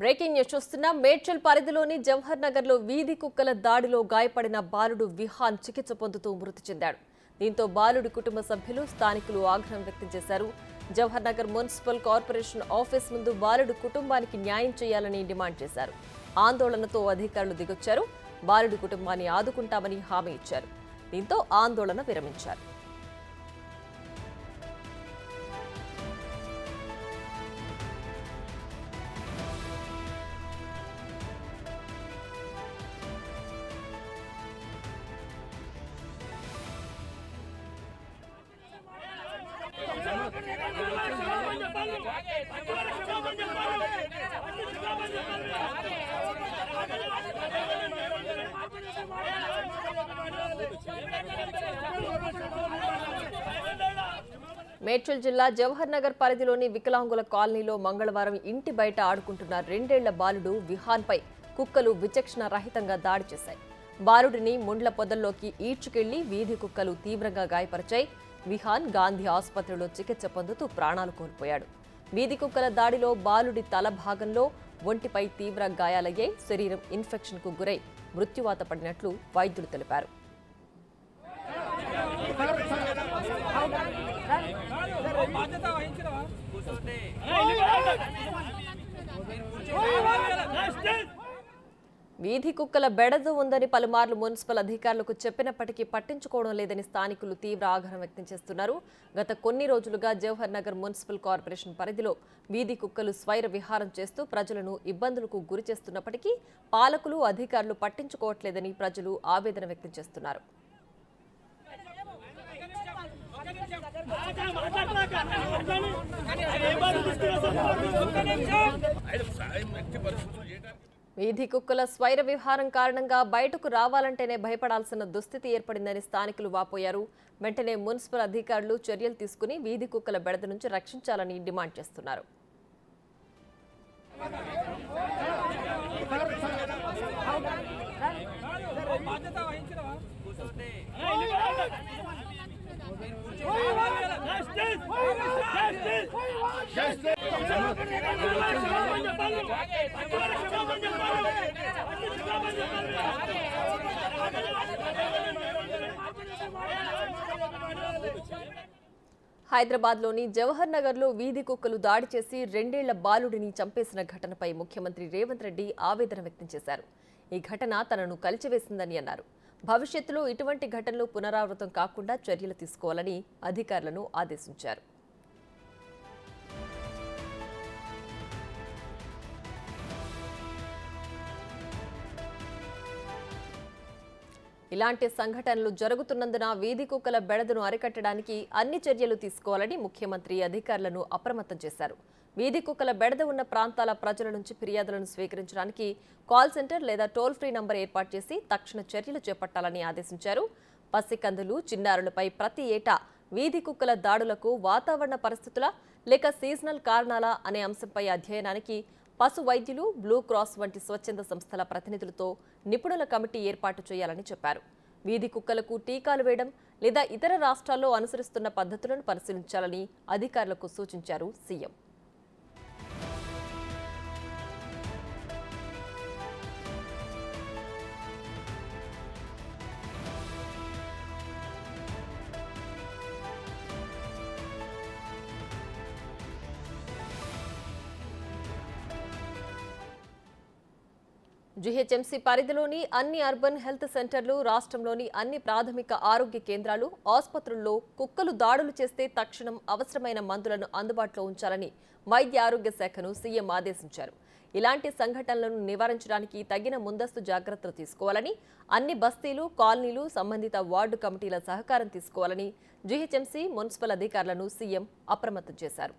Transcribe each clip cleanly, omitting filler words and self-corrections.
Breaking news చూస్తున్నా మేడ్చల్ పరిధిలోని జవహర్ నగర్ లో వీధి కుక్కల దాడిలో గాయపడిన బాలుడు విహాన్ చికిత్స పొందుతూ మృతి చెందాడు. దీంతో బాలుడి కుటుంబ సభ్యులు స్థానికులు ఆగ్రహం వ్యక్తం చేశారు. Jawahar Nagar municipal corporation office ముందు బాలుడు కుటుంబానికి న్యాయం చేయాలని డిమాండ్ చేశారు. ఆందోళనతో అధికారులు దిగొచ్చారు. బాలుడి కుటుంబాన్ని ఆదుకుంటామని హామీ ఇచ్చారు. దీంతో ఆందోళన విరమించారు. మేడ్చల్ జిల్లా జవహర్ నగర్ పరిధిలోని వికలాంగుల కాలనీలో మంగళవారం ఇంటి బయట ఆడుకుంటున్న 2 ఏళ్ల బాలుడు విహాన్ పై కుక్కలు విచక్షణ రహితంగా దాడి చేశాయి. బాలుడిని ముండ్ల పొదల్లోకి ఈడ్చుకెళ్లి వీధి కుక్కలు తీవ్రంగా గాయపరిచాయి. విహాన్ గాంధీ ఆసుపత్రిలో చికిత్స పొందుతూ ప్రాణాలు కోల్పోయాడు. వీధి కుక్కల దాడిలో బాలుడి తల భాగంలో ఒంటిపై తీవ్ర గాయాలయ్యాయి. శరీరం ఇన్ఫెక్షన్ కు గురై మృత్యువాత పడినట్లు వైద్యులు తెలిపారు. వీధి కుక్కల బెడద ఉందని పలుమార్లు మున్సిపల్ అధికారులకు చెప్పినప్పటికీ పట్టించుకోవడం లేదని స్థానికులు తీవ్ర ఆగ్రహం వ్యక్తం చేస్తున్నారు. గత కొన్ని రోజులుగా జవహర్ నగర్ మున్సిపల్ కార్పొరేషన్ పరిధిలో వీధి కుక్కలు స్వైర విహారం చేస్తూ ప్రజలను ఇబ్బందులకు గురి చేస్తున్నప్పటికీ పాలకులు అధికారులు పట్టించుకోవట్లేదని ప్రజలు ఆవేదన వ్యక్తం చేస్తున్నారు. వీధి కుక్కల స్వైర విహారం కారణంగా బయటకు రావాలంటేనే భయపడాల్సిన దుస్థితి ఏర్పడిందని స్థానికులు వాపోయారు. వెంటనే మున్సిపల్ అధికారులు చర్యలు తీసుకుని వీధి కుక్కల బెడద నుంచి రక్షించాలని డిమాండ్ చేస్తున్నారు. హైదరాబాద్లోని జవహర్ నగర్లో వీధి కుక్కలు దాడి చేసి 2 ఏళ్ల బాలుడిని చంపేసిన ఘటనపై ముఖ్యమంత్రి రేవంత్ రెడ్డి ఆవేదన వ్యక్తం చేశారు. ఈ ఘటన తనను కలిచివేసిందని అన్నారు. భవిష్యత్తులో ఇటువంటి ఘటనలు పునరావృతం కాకుండా చర్యలు తీసుకోవాలని అధికారులను ఆదేశించారు. ఇలాంటి సంఘటనలు జరుగుతున్నందున వీధి కుక్కల బెడదను అరికట్టడానికి అన్ని చర్యలు తీసుకోవాలని ముఖ్యమంత్రి అధికారులను అప్రమత్తం చేశారు. వీధి కుక్కల బెడద ఉన్న ప్రాంతాల ప్రజల నుంచి ఫిర్యాదులను స్వీకరించడానికి కాల్ సెంటర్ లేదా టోల్ ఫ్రీ నంబర్ ఏర్పాటు చేసి తక్షణ చర్యలు చేపట్టాలని ఆదేశించారు. పసికందులు, చిన్నారులపై ప్రతి ఏటా వీధి కుక్కల దాడులకు వాతావరణ పరిస్థితుల లేక సీజనల్ కారణాల అనే అంశంపై అధ్యయనానికి పశు వైద్యులు, బ్లూ క్రాస్ వంటి స్వచ్ఛంద సంస్థల ప్రతినిధులతో నిపుణుల కమిటీ ఏర్పాటు చేయాలని చెప్పారు. వీధి కుక్కలకు టీకాలు వేయడం లేదా ఇతర రాష్ట్రాల్లో అనుసరిస్తున్న పద్ధతులను పరిశీలించాలని అధికారులకు సూచించారు సీఎం. జీహెచ్ఎంసీ పరిధిలోని అన్ని అర్బన్ హెల్త్ సెంటర్లు, రాష్ట్రంలోని అన్ని ప్రాథమిక ఆరోగ్య కేంద్రాలు, ఆసుపత్రుల్లో కుక్కలు దాడులు చేస్తే తక్షణం అవసరమైన మందులను అందుబాటులో ఉంచాలని వైద్య ఆరోగ్య శాఖను సీఎం ఆదేశించారు. ఇలాంటి సంఘటనలను నివారించడానికి తగిన ముందస్తు జాగ్రత్తలు తీసుకోవాలని, అన్ని బస్తీలు, కాలనీలు, సంబంధిత వార్డు కమిటీల సహకారం తీసుకోవాలని జీహెచ్ఎంసీ, మున్సిపల్ అధికారులను సీఎం అప్రమత్తం చేశారు.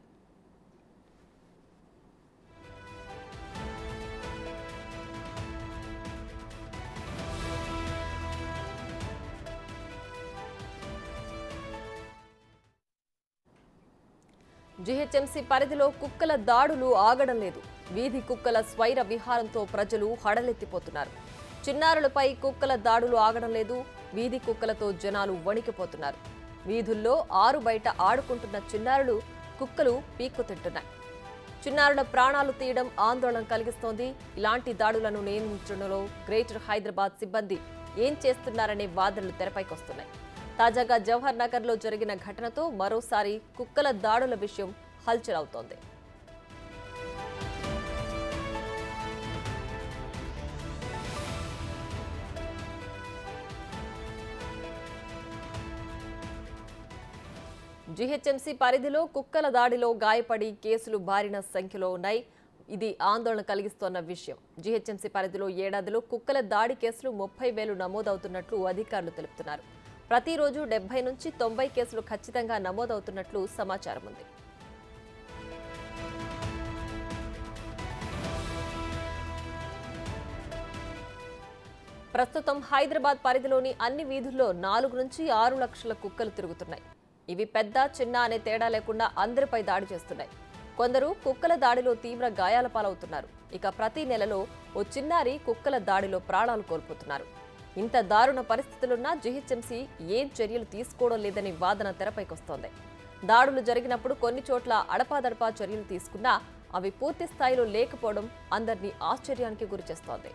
జీహెచ్ఎంసీ పరిధిలో కుక్కల దాడులు ఆగడం లేదు. వీధి కుక్కల స్వైర విహారంతో ప్రజలు హడలెత్తిపోతున్నారు. చిన్నారులపై కుక్కల దాడులు ఆగడం లేదు. వీధి కుక్కలతో జనాలు వీధుల్లో ఆరు బయట ఆడుకుంటున్న చిన్నారులు కుక్కలు పీక్కు తింటున్నాయి. చిన్నారుల ప్రాణాలు తీయడం ఆందోళన కలిగిస్తోంది. ఇలాంటి దాడులను నియంత్రణలో గ్రేటర్ హైదరాబాద్ సిబ్బంది ఏం చేస్తున్నారనే వాదనలు తెరపైకొస్తున్నాయి. తాజాగా జవహర్ నగర్లో జరిగిన ఘటనతో మరోసారి కుక్కల దాడుల విషయం హల్చల్ అవుతోంది. జీహెచ్ఎంసీ పరిధిలో కుక్కల దాడిలో గాయపడి కేసులు బారిన సంఖ్యలో ఉన్నాయి. ఇది ఆందోళన కలిగిస్తోన్న విషయం. జీహెచ్ఎంసీ పరిధిలో ఏడాదిలో కుక్కల దాడి కేసులు 30,000 నమోదవుతున్నట్లు అధికారులు తెలుపుతున్నారు. ప్రతిరోజు 70 నుంచి 90 కేసులు ఖచ్చితంగా నమోదవుతున్నట్లు సమాచారం ఉంది. ప్రస్తుతం హైదరాబాద్ పరిధిలోని అన్ని వీధుల్లో 4 నుంచి 6 లక్షల కుక్కలు తిరుగుతున్నాయి. ఇవి పెద్ద చిన్న అనే తేడా లేకుండా అందరిపై దాడి చేస్తున్నాయి. కొందరు కుక్కల దాడిలో తీవ్ర గాయాల పాలవుతున్నారు. ఇక ప్రతి నెలలో ఓ చిన్నారి కుక్కల దాడిలో ప్రాణాలు కోల్పోతున్నారు. ఇంత దారుణ పరిస్థితులున్నా జీహెచ్ఎంసీ ఏం చర్యలు తీసుకోవడం లేదని వాదన తెరపైకొస్తోంది. దాడులు జరిగినప్పుడు కొన్ని చోట్ల అడపాదడపా చర్యలు తీసుకున్నా అవి పూర్తి స్థాయిలో లేకపోవడం అందరినీ ఆశ్చర్యానికి గురిచేస్తోంది.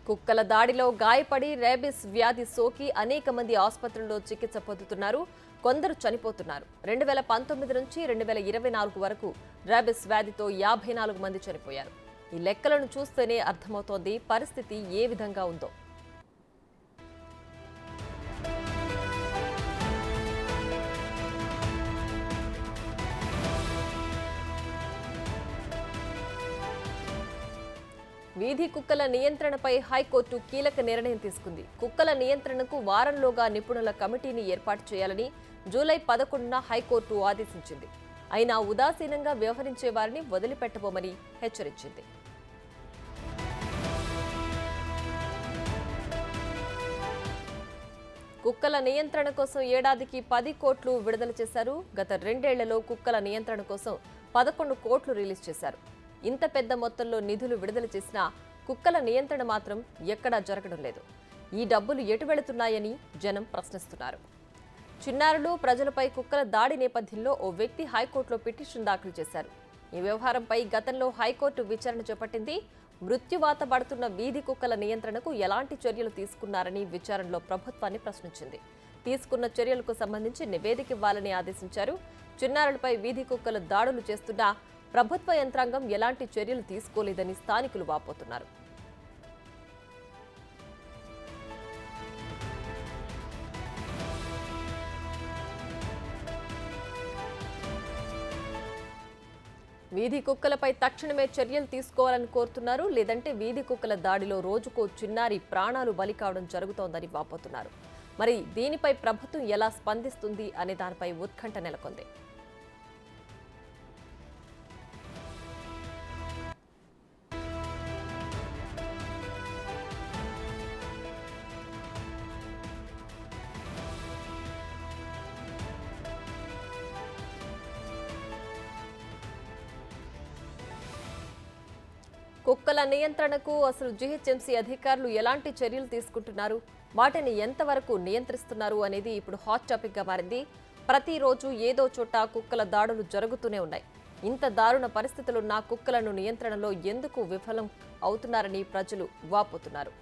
కుక్కల దాడిలో గాయపడి రేబిస్ వ్యాధి సోకి అనేక మంది ఆసుపత్రుల్లో చికిత్స పొందుతున్నారు. కొందరు చనిపోతున్నారు. 2019 నుంచి 2024 వరకు రేబిస్ వ్యాధితో 54 మంది చనిపోయారు. ఈ లెక్కలను చూస్తేనే అర్థమవుతోంది పరిస్థితి ఏ విధంగా ఉందో. వీధి కుక్కల నియంత్రణపై హైకోర్టు కీలక నిర్ణయం తీసుకుంది. కుక్కల నియంత్రణకు వారంలోగా నిపుణుల కమిటీని ఏర్పాటు చేయాలని జూలై 11న హైకోర్టు ఆదేశించింది. అయినా ఉదాసీనంగా వ్యవహరించే వారిని వదిలిపెట్టబోమని హెచ్చరించింది. కుక్కల నియంత్రణ కోసం ఏడాదికి 10 కోట్లు విడుదల చేశారు. గత 2 ఏళ్లలో కుక్కల నియంత్రణ కోసం 11 కోట్లు రిలీజ్ చేశారు. ఇంత పెద్ద మొత్తంలో నిధులు విడుదల చేసినా కుక్కల నియంత్రణ మాత్రం ఎక్కడా జరగడం లేదు. ఈ డబ్బులు ఎటు వెళుతున్నాయని జనం ప్రశ్నిస్తున్నారు. చిన్నారులు ప్రజలపై కుక్కల దాడి నేపథ్యంలో ఓ వ్యక్తి హైకోర్టులో పిటిషన్ దాఖలు చేశారు. ఈ వ్యవహారంపై గతంలో హైకోర్టు విచారణ చేపట్టింది. మృత్యువాత పడుతున్న వీధి కుక్కల నియంత్రణకు ఎలాంటి చర్యలు తీసుకున్నారని విచారణలో ప్రభుత్వాన్ని ప్రశ్నించింది. తీసుకున్న చర్యలకు సంబంధించి నివేదిక ఇవ్వాలని ఆదేశించారు. చిన్నారులపై వీధి కుక్కల దాడులు చేస్తున్నా ప్రభుత్వ యంత్రాంగం ఎలాంటి చర్యలు తీసుకోలేదని స్థానికులు వాపోతున్నారు. వీధి కుక్కలపై తక్షణమే చర్యలు తీసుకోవాలని కోరుతున్నారు. లేదంటే వీధి కుక్కల దాడిలో రోజుకో చిన్నారి ప్రాణాలు బలి కావడం జరుగుతోందని వాపోతున్నారు. మరి దీనిపై ప్రభుత్వం ఎలా స్పందిస్తుంది అనే దానిపై ఉత్కంఠ నెలకొంది. కుక్కల నియంత్రణకు అసలు జీహెచ్ఎంసీ అధికారులు ఎలాంటి చర్యలు తీసుకుంటున్నారు, వాటిని ఎంతవరకు నియంత్రిస్తున్నారు అనేది ఇప్పుడు హాట్ టాపిక్ గా మారింది. ప్రతిరోజు ఏదో చోట కుక్కల దాడులు జరుగుతూనే ఉన్నాయి. ఇంత దారుణ పరిస్థితులున్న కుక్కలను నియంత్రణలో ఎందుకు విఫలం అవుతున్నారని ప్రజలు వాపోతున్నారు.